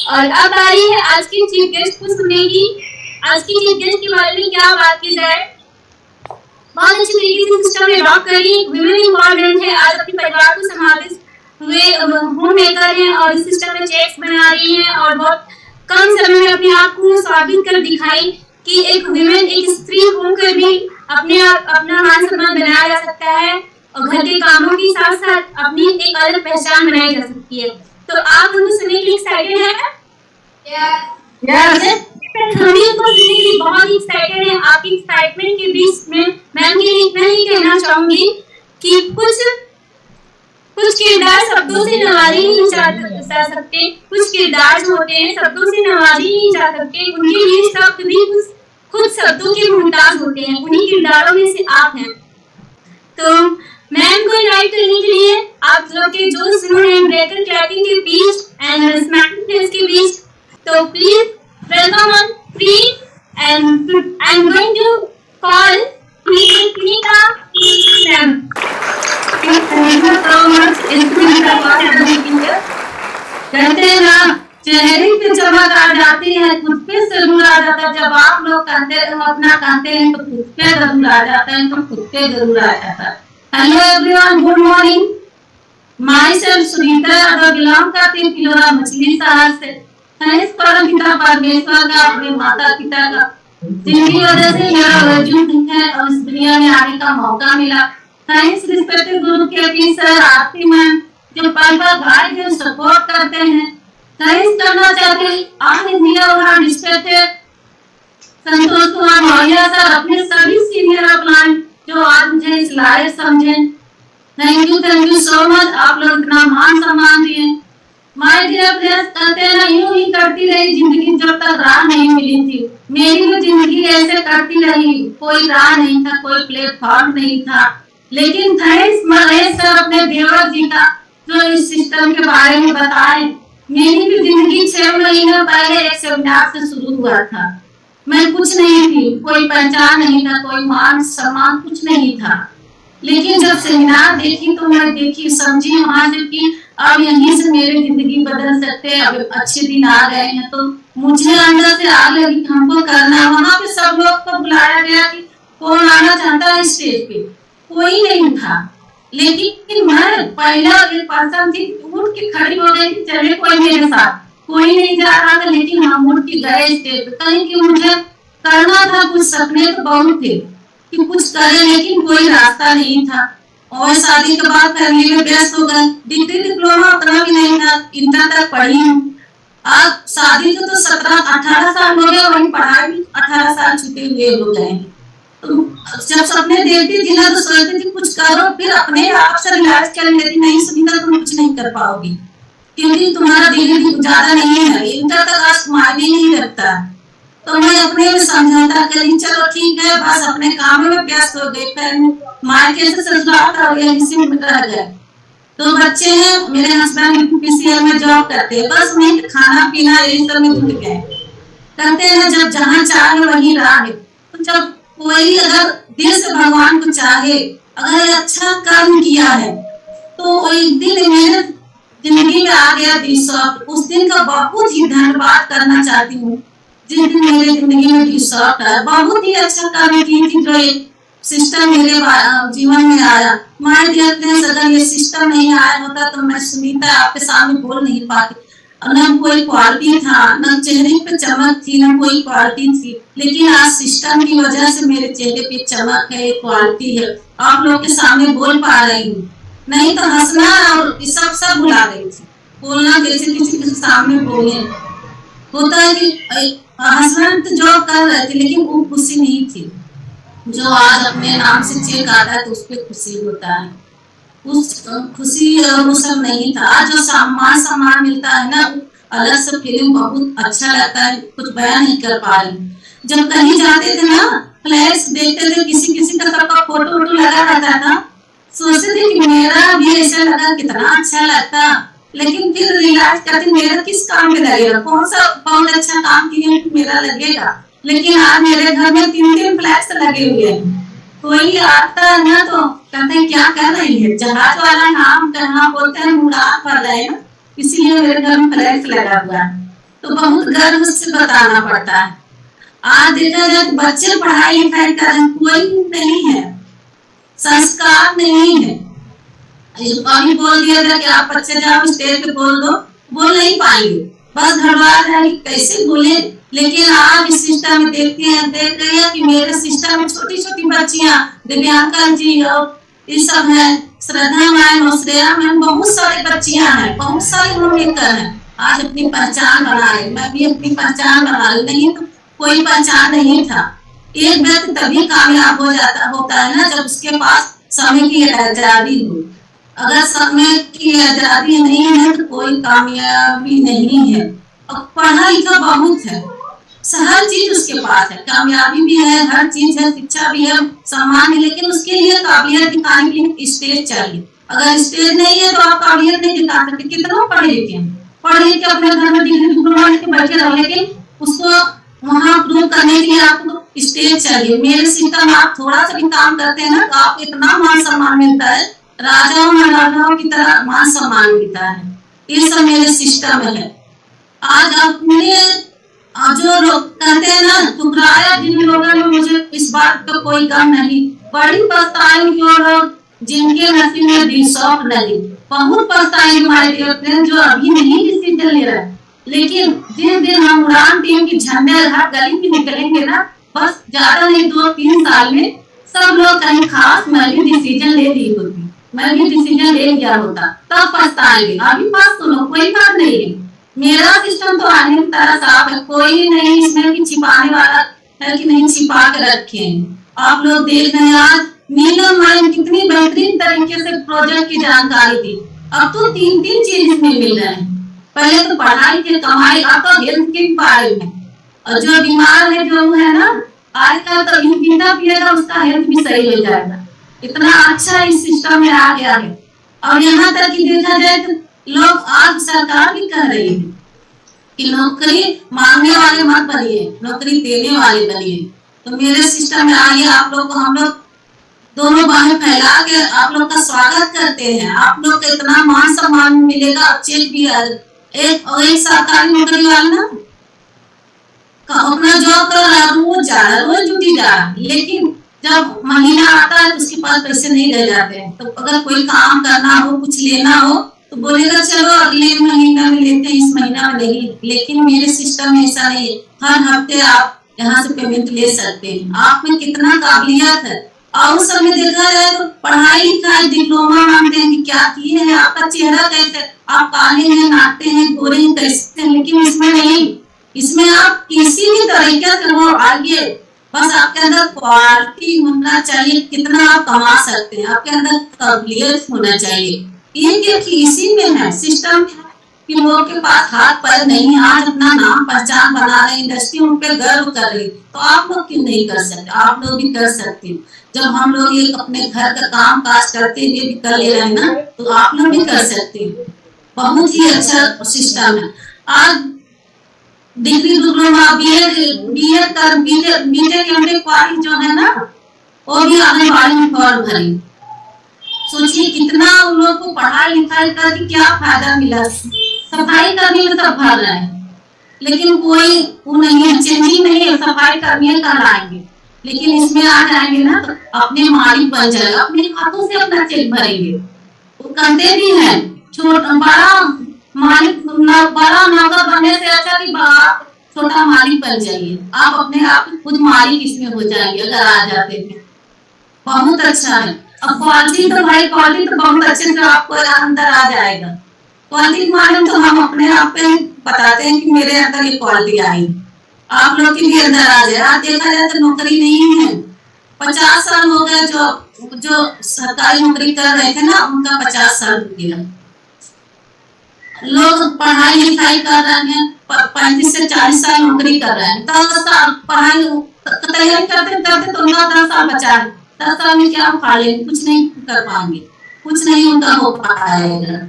और अब बारी है आज की चीफ गेस्ट को सुनने की। आज की चीफ गेस्ट के बारे में क्या बात की जाए। बहुत अच्छी तरीके से सिस्टम में ड्रॉप करी, विमेन इम्पोर्टेंट है, आज अपने परिवार को संभालते हुए होम मेकर हैं और इस सिस्टम में चेक्स बना रही हैं और बहुत कम समय में अपने आप को साबित कर दिखाई कि एक विमेन, एक स्त्री होकर भी अपने आप अपना मान सम्मान बनाया जा सकता है और घर के कामों के साथ साथ अपनी एक अलग पहचान बनाई जा सकती है। तो आप उनको सुनने के लिए एक्साइटेड हैं? Yes. हम भी उनको सुनने के लिए बहुत एक्साइटेड हैं। आपकी एक्साइटमेंट के बीच में मैं उनके लिए इतना ही कहना चाहूंगी कि कुछ किरदार शब्दों से नवाजे नहीं जा सकते, कुछ किरदार जो होते हैं शब्दों से नवाजे नहीं जा सकते, उनके लिए शब्द भी खुद शब्दों के मुमताज होते हैं, उन्हीं किरदारों में से आप हैं। तो मैम को इनवाइट करने के लिए आप लोग के जो स्लो एंड ब्रेकर क्लैपिंग के बीच एंड स्मैकिंग के बीच, तो please welcome on free and I am going to call Punika ma'am. Thank you so much. कहते हैं ना, चेहरे पे चमक आ जाती है, खुद पे जरूर आ जाता है। जब आप लोग कहते हो अपना कहते हैं तो खुद पे जरूर आ जाता है, तो खुद पे जरूर आ जाता है। Hello everyone, good morning. My self Sunita और बिलोंग करती हूँ किलोरा मछली शहर से। थैंक्स परम पिता परमेश्वर का, अपने माता पिता का, जिनकी वजह से मेरा वजूद है और इस दुनिया में आने का मौका मिला। थैंक्स रिस्पेक्टेड गुरु के पी सर, आरती मैम जो पल पल गाइड एंड सपोर्ट करते हैं। थैंक्स करना चाहते ऑल इंडिया और रिस्पेक्टेड संतोष कुमार मौर्य सर, अपने सभी सीनियर अपलाइन जो आज मुझे इस लायक समझे। Thank you so much. आप लोग इतना मान सम्मान दिए। माय डियर फ्रेंड्स, कहते हैं ना, यूं ही करती रही जिंदगी जब तक राह नहीं मिली थी। मेरी भी जिंदगी ऐसे करती रही, कोई राह नहीं था, कोई प्लेटफॉर्म नहीं था। लेकिन थैंक्स महेश सर अपने देवर जी का, जो इस सिस्टम के बारे में बताए। मेरी भी जिंदगी 6 महीने पहले एक सेमिनार से शुरू हुआ था। मैं कुछ नहीं थी, कोई पहचान नहीं था, कोई मान सम्मान कुछ नहीं था। लेकिन जब सेमिनार देखी तो मैं देखी समझी वहां से कि अब यहीं से मेरी जिंदगी बदल सकते हैं, अब अच्छे दिन आ गए हैं। तो मुझे अंदर से आग लगी हमको करना। वहां पे सब लोग को बुलाया गया कि कौन आना चाहता है स्टेज पे, कोई नहीं था। लेकिन मैं पहला एक पर्सन थी, उठ के खड़ी हो गई, चले कोई मेरे साथ, कोई नहीं जा रहा था लेकिन हम उठ के गए स्टेज पे। कहीं कि मुझे करना था, कुछ सपने तो बहुत थे कि कुछ करें, लेकिन कोई रास्ता नहीं था। और शादी के बाद फैमिली में व्यस्त हो गए। डिग्री डिप्लोमा उतना भी नहीं था, इंटर तक पढ़ी हूँ। अब शादी को तो 17-18 साल हो गए, वही पढ़ाई भी 18 साल छूटे हुए हो गए। तो जब सपने देखती थी ना तो सोचती थी कुछ करो, फिर अपने आप से रिलैक्स कर लेती, नहीं सुनीता तुम कुछ नहीं कर पाओगी क्योंकि तुम्हारा डिग्री ज्यादा नहीं है, इंटर तक आज मायने नहीं रखता। तो मैं अपने में समझौता करी, चलो ठीक है, बस अपने काम में व्यस्त हो गई। फिर मायके से ससुराल का इसी में रह गए। तो बच्चे हैं, मेरे हस्बैंड पीसीएल में जॉब करते हैं, बस उन्हीं खाना पीना यही सब में जुट गए। कहते हैं जब जहाँ चाहे वही राह है। तो जब कोई अगर दिल से भगवान को चाहे, अगर अच्छा कर्म किया है, तो एक दिन मेरे जिंदगी में आ गया डिसऑर्ट। उस दिन का बहुत ही धन्यवाद करना चाहती हूँ जिस दिन मेरे जिंदगी में डिसऑर्ट है। बहुत ही अच्छा काम की थी जो एक सिस्टम मेरे जीवन में आया। माय डियर फ्रेंड्स, अगर ये सिस्टम नहीं आया होता तो मैं सुनीता आपके सामने बोल नहीं पाती। न कोई क्वालिटी था, न चेहरे पे चमक थी, न कोई क्वालिटी थी। लेकिन आज सिस्टम की वजह से मेरे चेहरे पे चमक है, क्वालिटी है, आप लोग के सामने बोल पा रही हूँ। नहीं तो हंसना और सब भुला गई थी, बोलना जैसे किसी के सामने बोले। होता है कि हस्बैंड जॉब कर रहे थे लेकिन वो खुशी नहीं थी। जो आज अपने नाम से चेक आता है तो उस पर खुशी होता है, उस खुशी वो सब नहीं था। आज जो सम्मान मिलता है ना, अलग से फीलिंग बहुत अच्छा लगता है, कुछ बयान नहीं कर पा रही। जब कहीं जाते थे ना, फ्लैश देखते थे, किसी किसी का सबका फोटो वोटो लगा रहता था, सोचते थे कि मेरा भी ऐसा लगा, कितना अच्छा लगता। लेकिन फिर रियलाइज करते मेरा किस काम में लगेगा, कौन सा बहुत अच्छा काम किया मेरा लगेगा। लेकिन आज मेरे घर में 3-3 फ्लैश लगे हुए हैं। कोई आता है ना तो कहते हैं क्या कर रही है, जहाज वाला नाम कहना बोलते हैं, मुराद पड़ रहे हैं, इसीलिए मेरे घर में फ्लैश लगा हुआ है। तो बहुत गर्व से बताना पड़ता है। आज देखा जाए तो बच्चे पढ़ाई लिखाई कर रहे हैं, कोई नहीं है, संस्कार नहीं है। अभी बोल दिया था कि आप बच्चे जाओ स्टेज पे बोल दो, बोल नहीं पाएंगे, बस धड़वा रहे कि कैसे बोले। लेकिन आज इस सिस्टम में देख रहे हैं कि मेरे सिस्टम में छोटी छोटी बच्चियां, दिव्यांका जी और ये सब है, श्रद्धा मैम और श्रेया मैम, बहुत सारी बच्चियां हैं, बहुत सारे होममेकर हैं, आज अपनी पहचान बना रही। मैं भी अपनी पहचान बना रही, नहीं तो कोई पहचान नहीं था। एक व्यक्ति तभी कामयाब होता है ना जब उसके पास समय की आजादी हो। अगर समय की आजादी नहीं है तो कोई कामयाबी नहीं है। और पढ़ा लिखा बहुत है, हर चीज उसके पास है, कामयाबी भी है, हर चीज है, शिक्षा भी है, सम्मान है, लेकिन उसके लिए काबिलियत दिखाने के लिए स्टेज चाहिए। अगर स्टेज नहीं है तो आप काबिलियत नहीं दिखा सकते। कितना पढ़े लिखे हैं, पढ़ लिख के अपने घर में डिग्री के बैठे रहो, लेकिन उसको वहाँ प्रूव करने के लिए आपको स्टेज चाहिए। मेरे सिस्टम आप थोड़ा सा भी काम करते हैं ना तो आपको इतना मान सम्मान मिलता है, राजाओं महाराजाओं की तरह मान सम्मान मिलता है। ये सब मेरे सिस्टम है। आज अपने जो लोग कहते हैं ना ठुकराया जिन लोगों ने, मुझे इस बात का कोई गम नहीं, बड़ी पछताएंगे वो लोग जिनके नसीब में दिलशौक नहीं। बहुत पछताएंगे हमारे देवते जो अभी नहीं डिसीजन ले रहे। लेकिन जिस दिन हम उड़ान टीम की झंडे हर गली में निकलेंगे ना, बस ज्यादा नहीं 2-3 साल में सब लोग कहीं खास मैं भी डिसीजन ले ली होती, मैं भी डिसीजन ले लिया होता, तब पछताएंगे। अभी पास सुनो, कोई बात नहीं है। मेरा सिस्टम तो आने की तरह साफ है, कोई नहीं इसमें कि छिपाने वाला है कि नहीं छिपा के रखे हैं। आप लोग देख रहे हैं आज नीलम मैम कितनी बेहतरीन तरीके से प्रोजेक्ट की जानकारी दी। अब तो 3-3 चीज इसमें मिल रहे हैं। पहले तो पढ़ाई के कमाई, अब तो हेल्थ के बारे में, और जो बीमार है जो है ना, आजकल तो पीता पिएगा उसका हेल्थ भी सही हो जाएगा। इतना अच्छा इस सिस्टम में आ गया है। और यहाँ तक कि देखा जाए तो लोग आज सरकार भी कह रही है कि नौकरी मांगने वाले मत बनिए, नौकरी देने वाले बनिए। तो मेरे सिस्टम में आइए, आप लोग को हम लोग दोनों बाहें फैला के आप लोग का स्वागत करते हैं। आप लोग को इतना मान सम्मान मिलेगा, चेक भी है। एक सरकारी नौकरी वाला ना अपना जॉब कर रहा है, रोज जा रहा है, रोज ड्यूटी जा रहा है, लेकिन जब महीना आता है तो उसके पास पैसे नहीं रह जाते हैं। तो अगर कोई काम करना हो, कुछ लेना हो तो बोलेगा चलो अगले महीना में लेते हैं, इस महीना में नहीं। लेकिन मेरे सिस्टम में ऐसा नहीं है, हर हफ्ते आप यहाँ से पेमेंट ले सकते हैं। आप में कितना काबिलियत है। और उस समय देखा जाए तो पढ़ाई लिखाई डिप्लोमा मांगते हैं कि क्या किए हैं, आपका चेहरा कैसे, आप काले हैं, नाटे हैं, गोरे हैं, कैसे हैं। लेकिन इसमें नहीं, इसमें आप किसी भी तरीके से हो आगे, बस आपके अंदर क्वालिटी होना चाहिए, कितना आप कमा सकते हैं, आपके अंदर काबिलियत होना चाहिए। ये इसी में है, सिस्टम कि लोगों के पास हाथ पैर नहीं है, आज अपना नाम पहचान बना रहे, इंडस्ट्री उन पे गर्व कर रही। तो आप लोग क्यों नहीं कर सकते? आप लोग भी कर सकते हैं। जब हम लोग ये अपने घर का काम काज करते हुए भी कर ले रहे हैं ना, तो आप लोग भी कर सकते हैं। बहुत ही अच्छा सिस्टम है। आज डिग्री डिप्लोमा बीएड कर बीटेक एमटेक वाली जो है ना, वो भी आने वाली फॉर्म भरी। सोचिए कितना उन लोगों को पढ़ाई लिखाई करके क्या फायदा मिला। सफाई कर्मी में सब भर रहे हैं, लेकिन कोई वो नहीं है, चेंजिंग नहीं है, सफाई कर्मी कल आएंगे। लेकिन इसमें आ जाएंगे ना तो अपने मालिक बन जाएगा, अपने हाथों से अपना चेक भरेंगे। वो करते भी हैं, छोटा बड़ा मालिक बड़ा नौकर बनने से अच्छा कि छोटा मालिक बन जाइए। आप अपने आप खुद मालिक इसमें हो जाएंगे अगर आ जाते हैं। बहुत अच्छा है। अब क्वालिटी तो भाई क्वालिटी तो बहुत अच्छे से आपको अंदर आ जाएगा। क्वालिटी मालूम तो हम अपने आप पे बताते हैं कि मेरे अंदर ये क्वालिटी आई, आप लोग के भी अंदर आ जाए। आज देखा जाए तो नौकरी नहीं है। 50 साल हो गए जो सरकारी नौकरी कर रहे थे ना, उनका 50 साल हो गया। लोग पढ़ाई लिखाई कर रहे हैं, 35 से 40 साल नौकरी कर रहे हैं। 10 साल पढ़ाई तैयारी करते करते तो 9-10 साल बचा है। 10 साल में क्या उखाड़ लेंगे? कुछ नहीं कर पाएंगे, कुछ नहीं उनका हो पाएगा।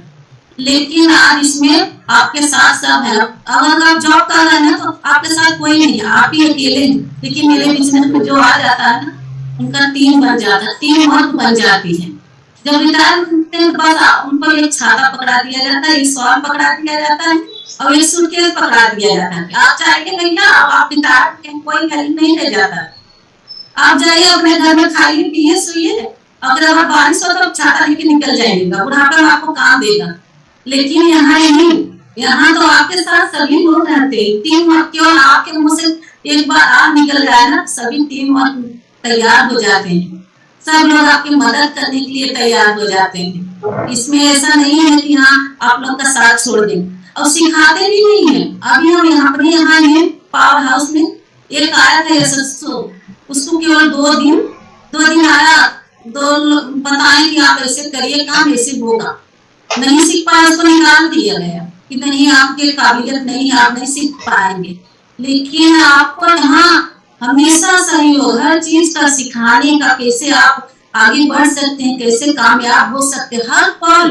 लेकिन आज इसमें आपके साथ सब है। अगर आप जॉब कर रहे हैं ना तो आपके साथ कोई नहीं है, आप ही अकेले हैं। लेकिन मेरे बिजनेस में जो आ जाता है ना, उनका टीम बन जाता है, टीम वर्क बन जाती है। जब रिटायर होते हैं तो बस उनको एक छाता पकड़ा दिया जाता है, एक सॉल पकड़ा दिया जाता है, और एक सूटकेस पकड़ा दिया जाता है, आप जाएंगे भैया, आप बिता कोई गरीब नहीं ले जाता, आप जाइए अपने घर में खाइए पिए सोइए, अगर आप बारिश हो तो छाता लेके निकल जाइएगा, बुढ़ापा में आपको काम देगा। लेकिन यहाँ नहीं, यहाँ तो आपके साथ सभी लोग रहते हैं, 3 वक्त केवल आपके मुंह से एक बार आप निकल जाए ना, सभी 3 वक्त तैयार हो जाते हैं, सब लोग आपकी मदद करने के लिए तैयार हो जाते हैं। इसमें ऐसा नहीं है कि हाँ आप लोग का साथ छोड़ दें, और सिखाते भी नहीं है। अभी हम यहाँ हैं पावर हाउस में, एक आया था एसएसओ, उसको केवल 2 दिन आया, 2 बताएं कि आप ऐसे करिए काम, ऐसे होगा, नहीं सीख पाए उसको निकाल दिया गया कि नहीं आपके काबिलियत नहीं, आप नहीं सीख पाएंगे। लेकिन आपको यहाँ हमेशा सहयोग, हर चीज का सिखाने का, कैसे आप आगे बढ़ सकते हैं, कैसे कामयाब हो सकते हैं हर पल।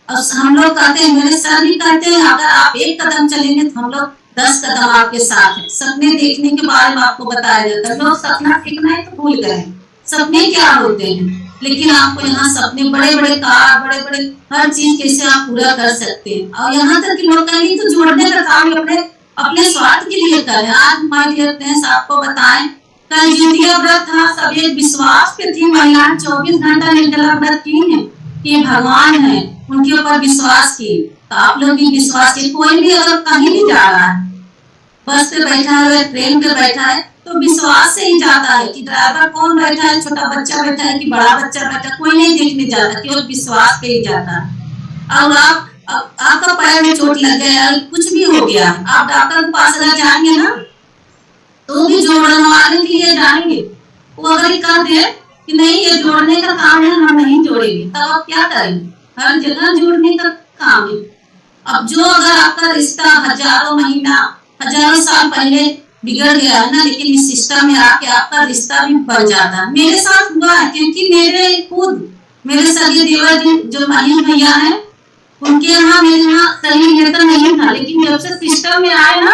और हम लोग कहते हैं, मेरे सर भी कहते हैं, अगर आप 1 कदम चलेंगे तो हम लोग 10 कदम आपके साथ हैं। सपने देखने के बारे में आपको बताया जाता है, लोग सपना देखना है तो भूल गए सपने क्या होते हैं, लेकिन आपको यहाँ सपने बड़े बड़े कार, बड़े बड़े हर चीज कैसे आप पूरा कर सकते हैं। और यहाँ तक कि लोग कहेंगे तो जोड़ने का काम अपने अपने स्वार्थ के लिए करें। आज माय डियर फ्रेंड्स आपको बताएं, कल जितिया व्रत था, सब एक विश्वास पे थी, महिलाएं 24 घंटा निर्जला व्रत की है कि भगवान है, उनके ऊपर विश्वास की। तो आप लोग भी विश्वास की, कोई भी अगर कहीं भी जा रहा है, बस पे बैठा है, ट्रेन पे बैठा है, तो विश्वास से ही जाता है कि ड्राइवर कौन बैठा है, छोटा बच्चा बैठा है कि बड़ा बच्चा बैठा है, कोई नहीं देखने जाता, केवल विश्वास पे ही जाता है। और आपका पैर में चोट लग गया, कुछ भी हो गया, आप डॉक्टर के पास अगर जाएंगे ना, तो भी जोड़ने के लिए जाएंगे, वो अगर कह दे कि नहीं ये जोड़ने का काम है, हम नहीं जोड़ेंगे, तब आप क्या करेंगे? हर जगह जोड़ने का काम है। अब जो अगर आपका रिश्ता हजारों महीना, हजारों साल पहले बिगड़ गया है ना, लेकिन इस सिस्टम में आके आपका रिश्ता भी बन जाता है। मेरे साथ हुआ है, क्योंकि मेरे सगे देवर जी जो महीन भैया है, उनके यहाँ मेरे यहाँ सही रिलेशन नहीं था, लेकिन जब से सिस्टम में आए ना,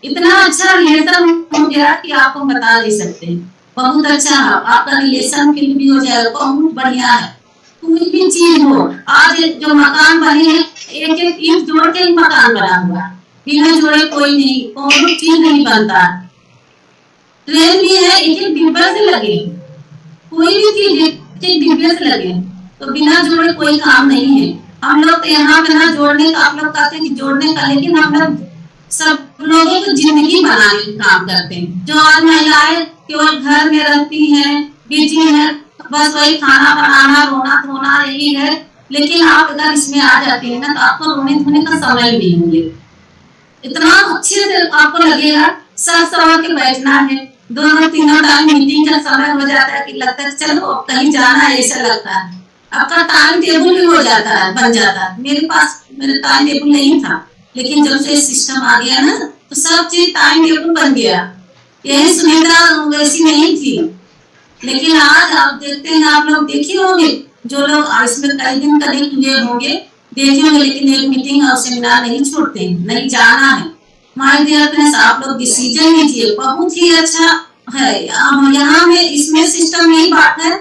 इतना अच्छा रिलेशन हो गया कि आपको बता नहीं सकते। बहुत अच्छा है, आपका रिलेशन भी हो जाएगा, बहुत बढ़िया है। कोई भी चीज हो, आज जो मकान बने हैं, एक एक ईंट जोड़ के मकान बना हुआ, बिना जोड़े कोई नहीं, कोई चीज नहीं बनता। ट्रेन भी है, एक एक डिब्बे से लगे, कोई भी चीज एक एक डिब्बे से लगे, तो बिना जोड़े कोई काम नहीं है। हम लोग तो यहाँ पे ना जोड़ने का, आप लोग कहते हैं कि जोड़ने का, लेकिन हम लोग सब लोगों को जिंदगी बनाने का काम करते हैं। जो आज महिलाएं केवल घर में रहती हैं, बिजी हैं, बस वही खाना बनाना, रोना धोना यही है, लेकिन आप अगर इसमें आ जाते हैं ना, तो आपको रोने धोने का समय नहीं मिलेगा, इतना अच्छे से आपको लगेगा। सब सवा के बैठना है, 2-3 टाइम मीटिंग का समय हो जाता है कि लगता है चलो अब कहीं जाना है, ऐसा लगता है। आपका टाइम टेबल भी हो जाता है, बन जाता है। मेरे पास मेरा टाइम टेबल नहीं था, लेकिन जब से सिस्टम आ गया ना, तो सब चीज टाइम टेबल बन गया। यही सुविधा वैसी नहीं थी, लेकिन आज आप देखते हैं, आप लोग देखे होंगे, जो लोग इसमें कई दिन कनेक्ट हुए होंगे देखे होंगे, लेकिन एक मीटिंग और सेमिनार नहीं छोड़ते, नहीं जाना है। माय डियर फ्रेंड्स, आप लोग डिसीजन लीजिए, बहुत ही अच्छा है। यहाँ में इसमें सिस्टम यही बात है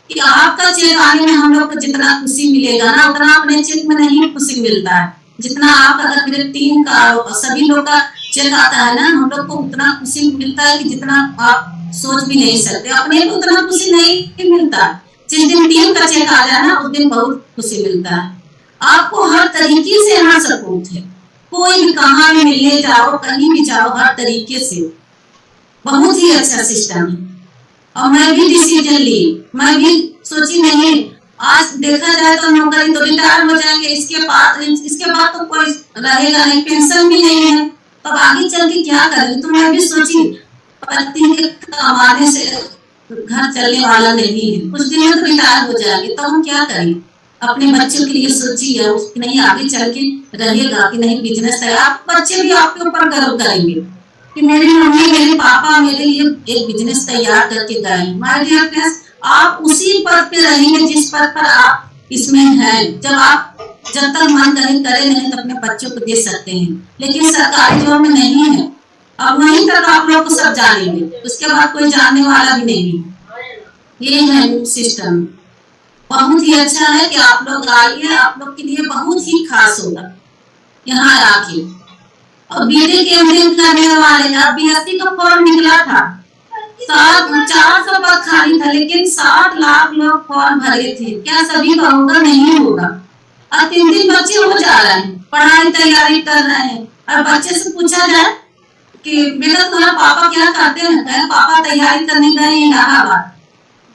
कि आपका चेक आने में हम लोग को जितना खुशी मिलेगा ना, उतना अपने चेक में नहीं खुशी मिलता है। जितना आप अगर मेरे टीम का सभी लोग का चेक आता है ना, हम लोग को उतना खुशी मिलता है कि जितना आप सोच भी नहीं सकते। अपने को उतना खुशी नहीं मिलता, जिस दिन टीम का चेक आ जाए ना, उस दिन बहुत खुशी मिलता है। आपको हर तरीके से यहाँ सपोर्ट है, कोई भी कहाँ भी मिलने जाओ, कहीं भी जाओ, हर तरीके से बहुत ही अच्छा सिस्टम है। और मैं भी डिसीजन ली, मैं भी सोची नहीं, आज देखा जाए तो नौकरी तो रिटायर हो जाएंगे, इसके बाद तो कोई रहेगा नहीं, पेंशन भी नहीं है, तब आगे चल के क्या करेंगे। तो मैं भी सोची, पति के कमाने से घर चलने वाला नहीं है, कुछ दिन में तो रिटायर हो जाएंगे, तो हम क्या करेंगे। अपने बच्चों के लिए सोचिए, नहीं आगे चल के रहेगा कि नहीं बिजनेस है, आप बच्चे भी आपके ऊपर गर्व करेंगे कि मेरी मम्मी मेरे पापा मेरे लिए एक बिजनेस तैयार करके गए। माय डियर फ्रेंड्स, आप उसी पद पे रहेंगे जिस पद पर आप इसमें हैं। जब तक मन करे नहीं तो अपने बच्चों को दे सकते हैं, लेकिन सरकारी जॉब में नहीं है। अब वहीं तक आप लोग को सब जानेंगे, उसके बाद कोई जानने वाला भी नहीं। ये है सिस्टम, बहुत ही अच्छा है कि आप लोग आइए, आप लोग के लिए बहुत ही खास होगा यहाँ आके। और बीडी केंद्रीय करने वाले का बीएससी का फॉर्म निकला था, 400 पद खाली था, लेकिन 60 लाख लोग फॉर्म भरे थे। क्या सभी का होगा? नहीं होगा। और 3 बच्चे हो जा रहे हैं, पढ़ाई तैयारी कर रहे हैं, और बच्चे से पूछा जाए कि बेटा तुम्हारा पापा क्या करते हैं, कहे पापा तैयारी करने गए इलाहाबाद।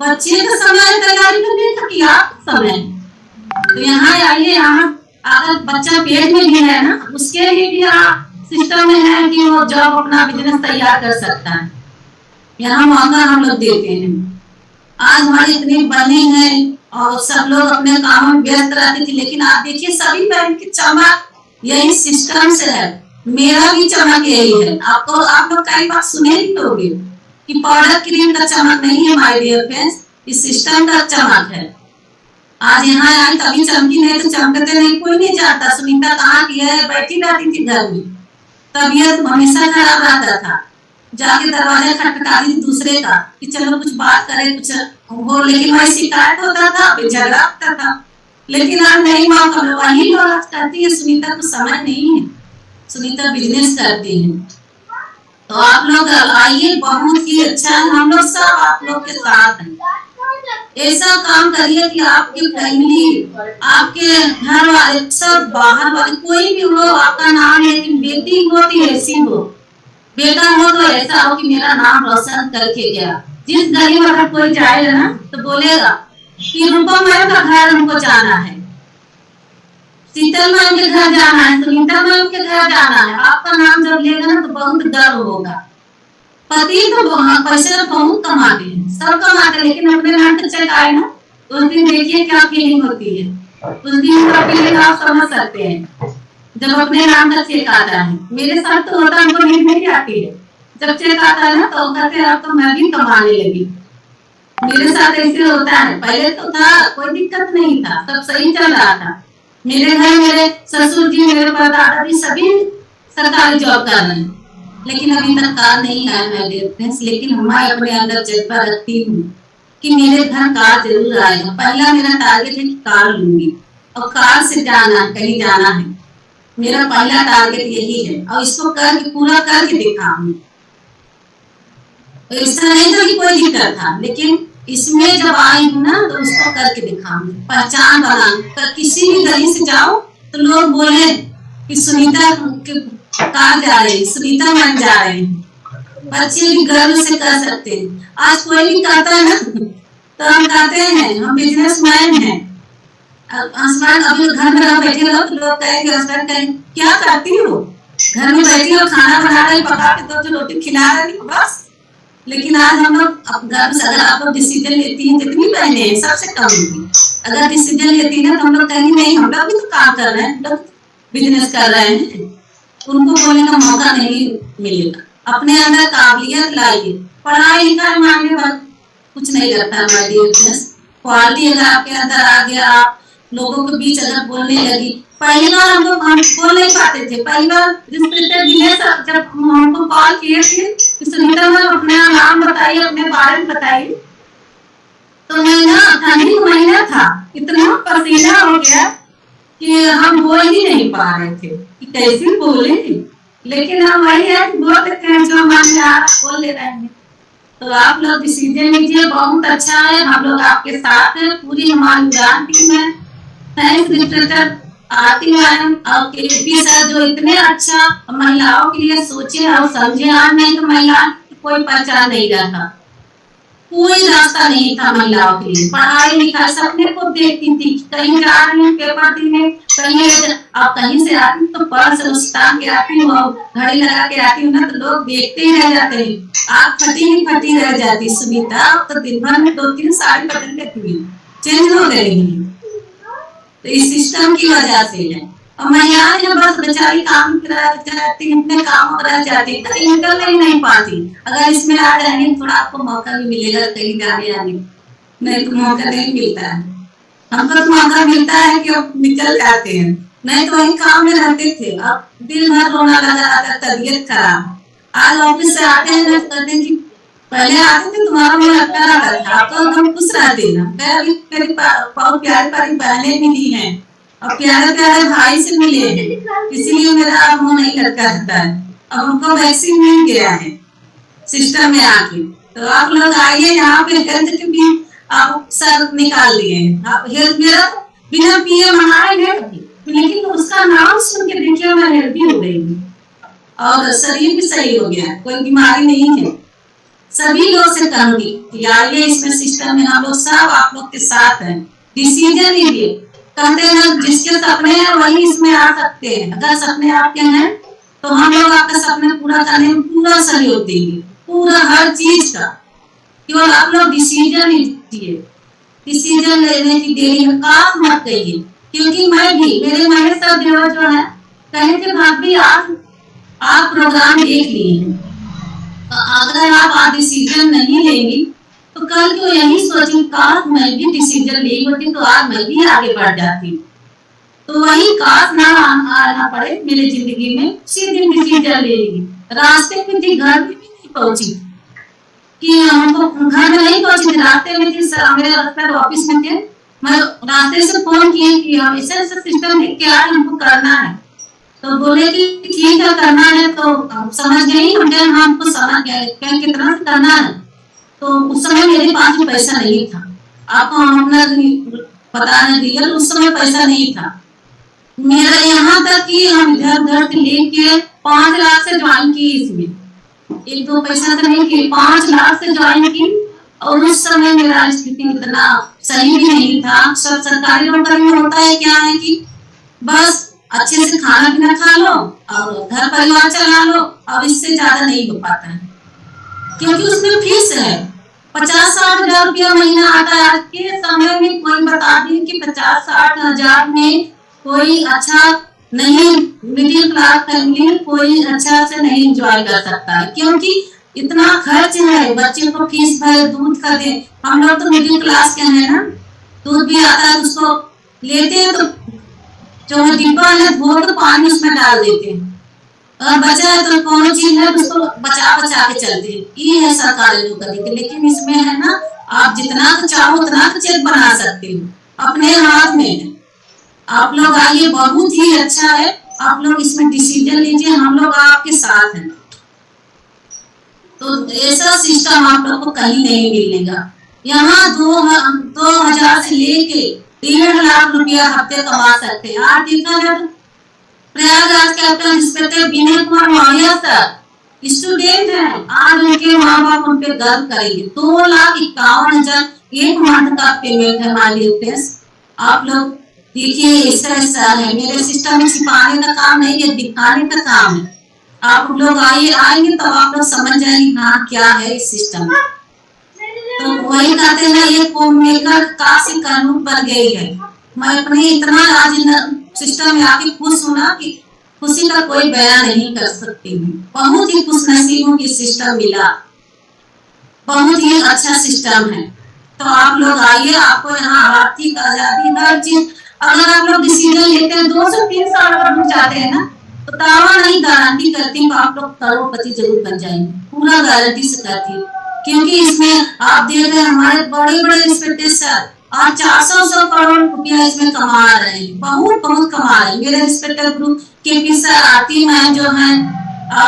बच्चे का समय तैयारी करने का क्या समय? तो यहाँ आइए, यहाँ अगर बच्चा पेट में भी है ना, उसके लिए भी सिस्टम में है कि वो जॉब अपना बिजनेस तैयार कर सकता है। यहाँ मौका हम लोग देते हैं। आज हमारी इतनी बनी है और सब लोग अपने काम में व्यस्त रहते थे, लेकिन आप देखिए सभी बहन की चमक यही सिस्टम से है। मेरा भी चमक यही है। आपको आप लोग कई बार सुने ही होंगे कि पाउडर क्रीम का चमक नहीं है माय डियर फ्रेंड्स, इस सिस्टम का चमक है। आज यहाँ आई तभी चमकी, नहीं तो चमकते नहीं, कोई नहीं जानता सुनीता कहाँ की है। बैठी रहती थी घर में, तबीयत हमेशा खराब रहता था, जाके दरवाजा खटखटाती दूसरे का कि चलो कुछ बात करें, कुछ हो, लेकिन वही शिकायत होता था, झगड़ा होता था। लेकिन आज नहीं मौका, वही लोग कहती है सुनीता को समझ नहीं है, सुनीता बिजनेस करती है। तो आप लोग आइए, बहुत ही अच्छा है, हम लोग सब आप लोग के साथ हैं। ऐसा काम करिए कि आपकी फैमिली, आपके घर वाले, सब बाहर वाले, कोई भी हो, आपका नाम, लेकिन बेटी हो तो ऐसी हो, बेटा हो तो ऐसा हो कि मेरा नाम रोशन करके गया। जिस गली में अगर कोई जाएगा ना तो बोलेगा कि रूपम मैम का घर हमको जाना है, शीतल मैम के घर जाना है, सुनीता मैम के घर जाना है। आपका नाम जब लेगा ना तो बहुत गर्व होगा। पति तो पैसे बहुत कमाते हैं, सब कमाते हैं, लेकिन अपने नाम का चेक आए ना तो उस दिन देखिए क्या फीलिंग होती है। उस दिन का फीलिंग आप समझ सकते हैं जब अपने नाम का चेक आता है। मेरे साथ तो होता, हमको नींद नहीं आती है, जब चेक आता है ना तो कहते हैं अब तो मैं भी कमाने लगी। मेरे साथ ऐसे होता है। पहले तो था, कोई दिक्कत नहीं था, सब सही चल रहा था। मेरे घर मेरे ससुर जी, मेरे परदादा भी सभी सरकारी जॉब कर रहे हैं, लेकिन अभी तक कार नहीं आया मेरे फ्रेंड्स। लेकिन मैं अपने अंदर जज्बा रखती हूँ कि मेरे घर कार जरूर आएगा। पहला मेरा टारगेट है कि कार लूंगी और कार से जाना, कहीं जाना है, मेरा पहला टारगेट यही है, और इसको करके पूरा करके दिखाऊंगी। तो ऐसा नहीं था कि कोई दिक्कत था, लेकिन इसमें जब आई हूँ ना तो उसको करके दिखाऊंगी, पहचान बनाऊंगी। तो किसी भी गली से जाओ तो लोग बोले कि सुनीता कहाँ जा रही है, सुनीता मैम जा रहे हैं, बच्चे भी गर्व से कर सकते हैं। आज कोई भी कहता है ना तो हम कहते हैं हम बिजनेसमैन हैं। हस्बैंड अभी घर में बैठे रहो तो लोग कहेंगे, हस्बैंड कहेंगे क्या करती हो, घर में बैठी हो, खाना बना रही, पका के 2 रोटी खिला रही, बस। लेकिन आज हम लोग घर से, अगर आप लोग डिसीजन लेती हैं, जितनी बहनें हैं सबसे कम होगी, अगर डिसीजन लेती है ना तो हम लोग कहेंगे नहीं हम लोग भी तो काम कर रहे हैं, हम लोग बिजनेस कर रहे हैं। उनको बोलने का मौका नहीं मिलेगा। अपने अंदर काबिलियत लाइए। पढ़ाई लिखाई मांगे पर कुछ नहीं लगता हमारी क्वालिटी अगर आपके अंदर आ गया, आप लोगों के बीच अगर बोलने लगी। पहली बार हम लोग बोल नहीं पाते थे। पहली बार जब हमको कॉल किए थे कि सुनीता मैम अपना नाम बताइए, अपने बारे में बताइए, तो मैं ना ठंडी का महीना था, इतना पसीना हो गया कि हम बोल ही नहीं पा रहे थे कि कैसे बोले। लेकिन हम वही है कि बोल देते हैं, जो मन में आ रहा बोल ले रहे हैं। तो आप लोग डिसीजन लीजिए, बहुत अच्छा है, हम लोग आपके साथ हैं, पूरी हमारी उड़ान टीम है। थैंक्स लिटरेचर आरती मैम और केपी सर जो इतने अच्छा महिलाओं के लिए सोचे और समझे। आज नहीं तो महिला कोई पहचान नहीं रहता, कोई रास्ता नहीं था महिलाओं के लिए। पढ़ाई लिखाई सपने को देखती थी, कहीं जा रही हूँ पेपर देने, कहीं आप कहीं से आती तो पर्स उतार के आती हूँ और घड़ी लगा के आती हूँ ना तो लोग देखते ही रह जाते हैं, आप फटी रह जाती। सुनीता तो दिन भर में 2-3 साड़ी बदल लेती है, चेंज हो गई है। तो इस सिस्टम की वजह से है। और महिलाएं जब बस बेचारी काम करती अपने कामों पर रह जाती, कहीं निकल नहीं पाती। अगर इसमें आ जाएंगे थोड़ा आपको मौका भी मिलेगा कहीं जाने आने, नहीं तो मौका नहीं मिलता है। हमको तो मौका मिलता है कि अब निकल जाते हैं, नहीं तो वही काम में रहते थे। अब दिन भर रोना लगा आता, तबीयत खराब। आज ऑफिस से आते हैं कहते हैं कि पहले आते थे तुम्हारा मन अच्छा रहता था, अब तो हम खुश रहते हैं। मेरी बहुत प्यारी प्यारी बहनें भी दी हैं और प्यारे प्यारे भाई से मिले हैं, इसीलिए मेरा मुंह नहीं लटका रहता है। अब उनको वैक्सीन मिल गया है सिस्टम में आके। तो आप लोग आइए यहाँ पे, हेल्थ के भी आप सर निकाल दिए। आप हेल्थ मेरा बिना पिए मनाए है कभी, लेकिन उसका नाम सुन के देखिए मैं हेल्थी हो गई हूँ और शरीर भी सही हो गया, कोई बीमारी नहीं है। सभी लोग से कहूंगी आइए इसमें सिस्टम में, हम लोग सब आप लोग के साथ हैं। डिसीजन लीजिए, कहते हैं ना जिसके सपने हैं वही इसमें आ सकते हैं। अगर सपने आपके हैं तो हम लोग आपका सपने पूरा करने में पूरा सहयोग देंगे, पूरा हर चीज का। केवल आप लोग डिसीजन लीजिए, डिसीजन लेने की देरी में काम मत करिए। क्योंकि मैं भी, मेरे महेश सर देवर जो है कहे थे भाभी आप प्रोग्राम देख लिए हैं, तो अगर आप आज डिसीजन नहीं लेंगी तो कल को यही सोचेंगे काश मैं भी डिसीजन ली होती तो आज मैं भी आगे बढ़ जाती। तो वही काश ना आना पड़े मेरे जिंदगी में, उसी दिन डिसीजन ले ली। रास्ते में थी, घर भी नहीं पहुंची कि हमको घर में नहीं पहुंची, रास्ते में थी, मेरे हस्बैंड ऑफिस में थे। मैं रास्ते से फोन किए कि हम ऐसे सिस्टम में क्या हमको करना है, तो बोले कि ठीक है करना है। तो समझ गई, हमको समझ गए क्या कितना करना है। तो उस समय मेरे पास भी पैसा नहीं था, आपको हम अपना पता नहीं दिया, उस समय पैसा नहीं था मेरा। यहाँ तक कि हम इधर उधर से लेके 5 लाख से ज्वाइन की इसमें, 1-2 पैसा से नहीं की, 5 लाख से ज्वाइन की। और उस समय मेरा स्थिति इतना सही भी नहीं था। सब सरकारी नौकरी में होता है क्या है कि बस अच्छे से खाना पीना खा लो और घर परिवार चला लो, और इससे ज्यादा नहीं हो पाता है। क्योंकि उसमें फीस है 50-60 हजार रुपया महीना आता है। आज के समय में कोई बता दी कि 50-60 हजार में कोई अच्छा नहीं, मिडिल क्लास फैमिली कोई अच्छा से नहीं एंजॉय कर सकता है, क्योंकि इतना खर्च है। बच्चे को फीस भरे, दूध का दे, हम लोग तो मिडिल क्लास के हैं ना, दूध भी आता है उसको लेते हैं तो जो डिब्बा है धो के पानी उसमें डाल देते हैं, और बचा है तो कौन चीज है उसको बचा बचा के चलते हैं। ये है सरकारी नौकरी। लेकिन इसमें है ना, आप जितना चाहो उतना चेक बना सकते हो, अपने हाथ में है। आप लोग आइए, बहुत ही अच्छा है, आप लोग इसमें डिसीजन लीजिए, हम लोग आपके साथ हैं। तो ऐसा सिस्टम आप लोग को कहीं नहीं मिलेगा। यहाँ 2000 से लेके 1.5 लाख रुपया हफ्ते कमा सकते हैं। आप देखा जाए तो Prayagraj captain inspector Vinay Kumar Maurya sir student हैं, आज उनके माँ बाप उन पे गर्व करेंगे। 2,51,000 एक मंथ का पेमेंट है माननीय प्रेस। आप लोग देखिए ऐसा है, मेरे सिस्टम में छिपाने का काम नहीं है, दिखाने का काम है। आप लोग आएंगे तो आप लोग समझ जाएंगे हाँ क्या है इस सिस्टम में। तो वही कहते हैं ये कौम मेकर काशी कानून बन गई है। मैं अपने इतना आज सिस्टम में आके खुश हूँ ना कि खुशी का कोई बयान नहीं कर सकती हूँ। बहुत ही खुश नसीब हूँ कि सिस्टम मिला, बहुत ही अच्छा सिस्टम है। तो आप लोग आइए, आपको यहाँ आर्थिक आजादी हर चीज, अगर आप लोग डिसीजन लेते हैं 2 से 3 साल अगर जाते हैं ना, तो दावा नहीं गारंटी करती हूँ आप लोग करोड़पति जरूर बन जाएंगे, पूरा गारंटी से कहती हूँ। क्योंकि इसमें आप देख रहे हैं हमारे बड़े बड़े इंस्पेक्टर सर आज 400 करोड़ रुपया इसमें कमा रहे हैं, बहुत कमा रहे हैं। मेरे इंस्पेक्टर ग्रुप के सर, आरती मैम जो है,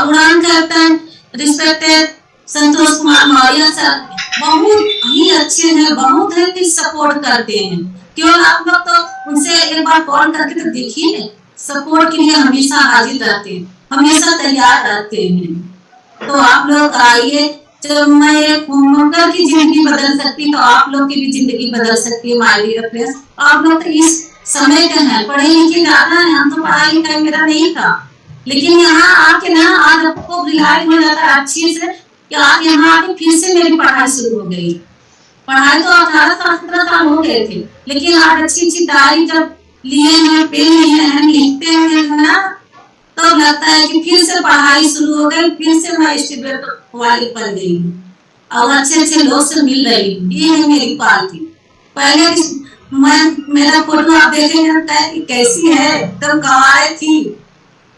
उड़ान captain respected Santosh Kumar Maurya sir बहुत ही अच्छे हैं, बहुत ही सपोर्ट करते हैं। केवल आप लोग तो उनसे एक बार कॉल करके तो देखिए, सपोर्ट के लिए हमेशा हाजिर रहते हैं, हमेशा तैयार रहते हैं। तो आप लोग आइए, जब मैं एक होमवर्कर की जिंदगी बदल सकती तो आप लोग की भी जिंदगी बदल सकती है माय डियर फ्रेंड्स। आप लोग तो इस समय के हैं, पढ़े लिखे ज्यादा है, हम तो पढ़ाई लिखाई मेरा नहीं था, लेकिन यहाँ आके ना आज आपको रिलाइज हो जाता है अच्छी से कि आज यहाँ आके फिर से मेरी पढ़ाई शुरू हो गई। पढ़ाई तो 18-17 साल हो गए थे, लेकिन आज अच्छी डायरी जब लिए हैं, पेन लिए हैं, लिखते हैं ना, तो लगता है कि फिर से पढ़ाई शुरू हो गई, फिर से मैं स्टूडेंट वाली बन गई हूँ और अच्छे लोग से मिल रही हूँ। ये है मेरी पार्टी। पहले मेरा फोटो आप देखेंगे कैसी है, एकदम गंवार थी,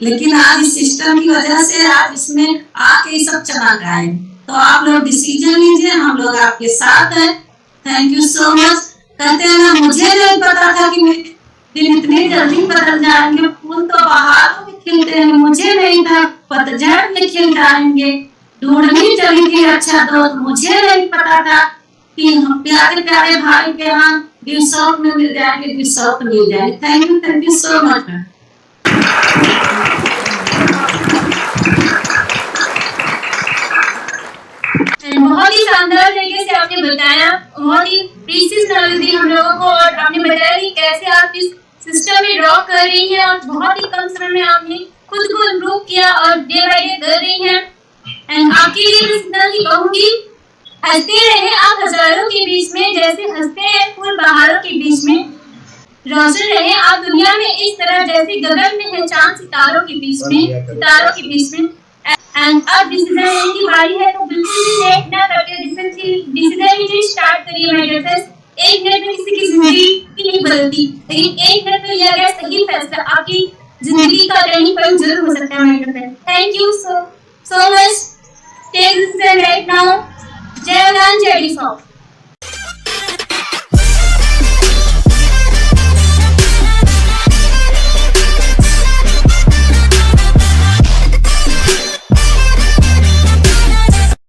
लेकिन आज इस सिस्टम की वजह से आज इसमें आके सब चमक आए। तो आप लोग डिसीजन लीजिए, हम लोग आपके साथ हैं। Thank you so much. कहते हैं ना, मुझे नहीं पता था कि मेरे दिन इतने इतने जल्दी बदल जाएंगे, फूल तो बहारों में खिलते हैं, मुझे नहीं था पतझड़ में खिल जाएंगे। ढूंढनी चली थी अच्छा दोस्त, मुझे नहीं पता था कि हम प्यारे प्यारे भाई के यहाँ विश्व में मिल जाएंगे, विश्व में मिल जाएंगे। Thank you so much. बहुत ही शानदार तरीके से आपने बताया, बहुत ही प्रीसियस नॉलेज दी हम लोगों को, और आपने बताया कि कैसे आप इस सिस्टम में ड्रॉ कर रही हैं और बहुत ही कम समय में आपने खुद को इम्प्रूव किया और डे बाय डे कर रही हैं। एंड आपके लिए मैं इतना ही कहूंगी, हंसते रहे आप हजारों के बीच में, जैसे हंसते हैं फूल बहारों के बीच में। रोशन रहे आप दुनिया में इस तरह जैसे गगन में है चांद सितारों के बीच में, सितारों के बीच में। एंड अब डिसीजन लेने की बारी है, तो बिल्कुल भी लेट ना करके डिसीजन लीजिए, स्टार्ट करिए माय डियर फ्रेंड्स। एक मिनट में किसी की जिंदगी नहीं बदलती, लेकिन एक मिनट में लिया गया सही फैसला आपकी जिंदगी का टर्निंग पॉइंट जरूर हो सकता है my dear friends. Thank you so much. Take this decision right now. जय हिंद, जय हिंद।